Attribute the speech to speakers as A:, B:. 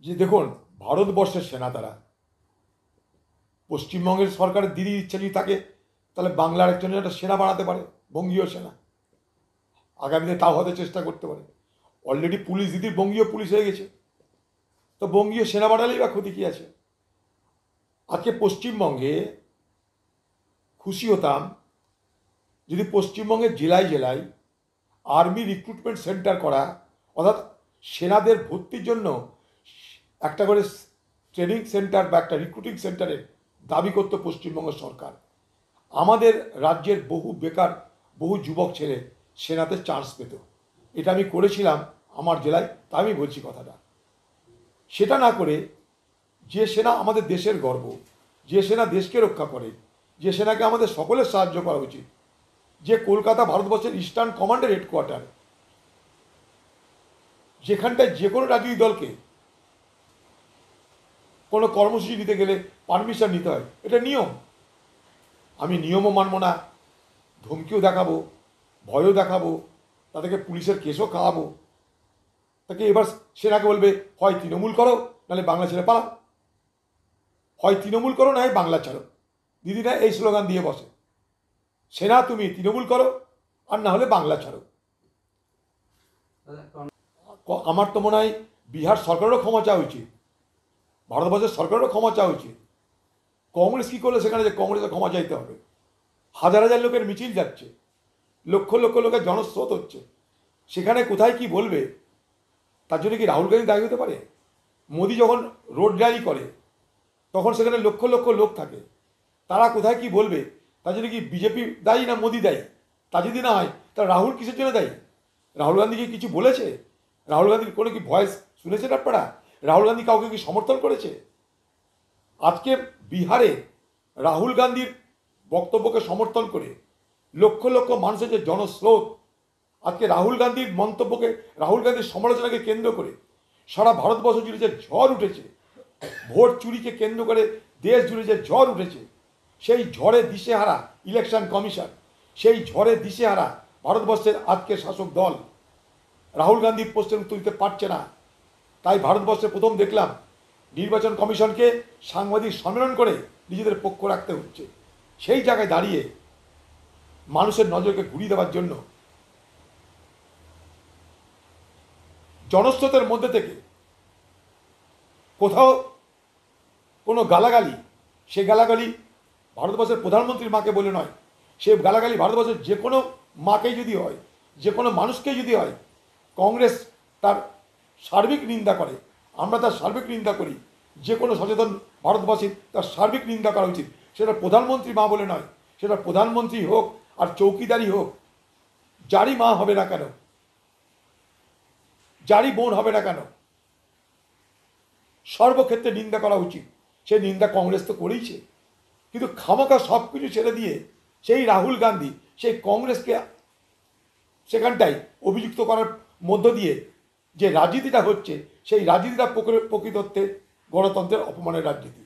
A: যে দেখুন, ভারতবর্ষের সেনা তারা, পশ্চিমবঙ্গের সরকারের দিদির ইচ্ছা যদি থাকে তাহলে বাংলার একজনের একটা সেনা বাড়াতে পারে, বঙ্গীয় সেনা। আগামীতে তাও হতে চেষ্টা করতে পারে। অলরেডি পুলিশ দিদির বঙ্গীয় পুলিশ হয়ে গেছে, তো বঙ্গীয় সেনা বাড়ালেই বা ক্ষতি কী আছে? আজকে পশ্চিমবঙ্গে খুশি হতাম যদি পশ্চিমবঙ্গের জেলায় জেলায় আর্মি রিক্রুটমেন্ট সেন্টার করা, অর্থাৎ সেনাদের ভর্তির জন্য একটা করে ট্রেনিং সেন্টার বা একটা রিক্রুটিং সেন্টারের দাবি করত পশ্চিমবঙ্গ সরকার। আমাদের রাজ্যের বহু বেকার, বহু যুবক ছেলে সেনাতে চান্স পেত। এটা আমি করেছিলাম আমার জেলায়, তাই আমি বলছি কথাটা। সেটা না করে যে সেনা আমাদের দেশের গর্ব, যে সেনা দেশকে রক্ষা করে, যে সেনাকে আমাদের সকলের সাহায্য করা উচিত, যে কলকাতা ভারতবর্ষের ইস্টার্ন কমান্ডের হেডকোয়ার্টার, যেখানটায় যে কোনো রাজনৈতিক দলকে কোনো কর্মসূচি নিতে গেলে পারমিশন নিতে হয়, এটা নিয়ম। আমি নিয়মও মানব না, ধমকিও দেখাবো, ভয়ও দেখাবো, তাদেরকে পুলিশের কেসও খাওয়াবো। তাকে এবার সেনাকে বলবে হয় তৃণমূল করো, নাহলে বাংলা ছেড়ে পালাও। হয় তৃণমূল করো, না হয় বাংলা ছাড়ো। দিদিরা এই স্লোগান দিয়ে বসে, সেনা তুমি তৃণমূল করো আর না হলে বাংলা ছাড়ো। আমার তো মনে হয় বিহার সরকারেরও ক্ষমা চাওয়া উচিত, ভারতবর্ষের সরকারেরও ক্ষমা চাওয়া উচিত। কংগ্রেস কী করলে সেখানে, যে কংগ্রেসের ক্ষমা চাইতে হবে? হাজার হাজার লোকের মিছিল যাচ্ছে, লক্ষ লক্ষ লোকের জনস্রোত হচ্ছে, সেখানে কোথায় কি বলবে তার জন্য কি রাহুল গান্ধী দায়ী হতে পারে? মোদি যখন রোড র্যালি করে তখন সেখানে লক্ষ লক্ষ লোক থাকে, তারা কোথায় কি বলবে তার জন্য কি বিজেপি দায়ী না মোদি দায়ী? তা যদি না হয় তাহলে রাহুল কিসের জন্য দায়ী? রাহুল গান্ধী কি কিছু বলেছে? রাহুল গান্ধীর কোনো কি ভয়েস শুনেছেন আপনারা? রাহুল গান্ধী কাউকে কি সমর্থন করেছে? আজকে বিহারে রাহুল গান্ধীর বক্তব্যকে সমর্থন করে লক্ষ লক্ষ মানুষের যে জনস্রোত, আজকে রাহুল গান্ধীর মন্তব্যকে, রাহুল গান্ধীর সমালোচনাকে কেন্দ্র করে সারা ভারতবর্ষ জুড়ে যে ঝড় উঠেছে, ভোট চুরিকে কেন্দ্র করে দেশ জুড়ে যে ঝড় উঠেছে, সেই ঝড়ে দিশেহারা ইলেকশন কমিশন, সেই ঝড়ে দিশেহারা ভারতবর্ষের আজকের শাসক দল রাহুল গান্ধীর প্রশ্নের উত্তর দিতে পারছে না। তাই ভারতবর্ষে প্রথম দেখলাম নির্বাচন কমিশনকে সাংবাদিক সম্মেলন করে নিজেদের পক্ষ রাখতে হচ্ছে। সেই জায়গায় দাঁড়িয়ে মানুষের নজরকে ঘুরিয়ে দেওয়ার জন্য জনস্রোতের মধ্যে থেকে কোথাও কোনো গালাগালি, সে গালাগালি ভারতবর্ষের প্রধানমন্ত্রীর মাকে বলে নয়, সে গালাগালি ভারতবর্ষের যে কোনো মাকেই যদি হয়, যে কোনো মানুষকেই যদি হয়, কংগ্রেস তার সার্বিক নিন্দা করে, আমরা তার সার্বিক নিন্দা করি। যে কোনো সচেতন ভারতবাসীর তার সার্বিক নিন্দা করা উচিত। সেটা প্রধানমন্ত্রী মা বলে নয়, সেটা প্রধানমন্ত্রী হোক আর চৌকিদারি হোক, যারই মা হবে না কেন, যারই বোন হবে না কেন, সর্বক্ষেত্রে নিন্দা করা উচিত। সেই নিন্দা কংগ্রেস তো করেইছে, কিন্তু খামাখা সব কিছু ছেড়ে দিয়ে সেই রাহুল গান্ধী সেই কংগ্রেসকে সেখানটাই অভিযুক্ত করার মধ্য দিয়ে যে রাজনীতিটা হচ্ছে, সেই রাজনীতিটা প্রকৃত অর্থে গণতন্ত্রের অপমানের রাজনীতি।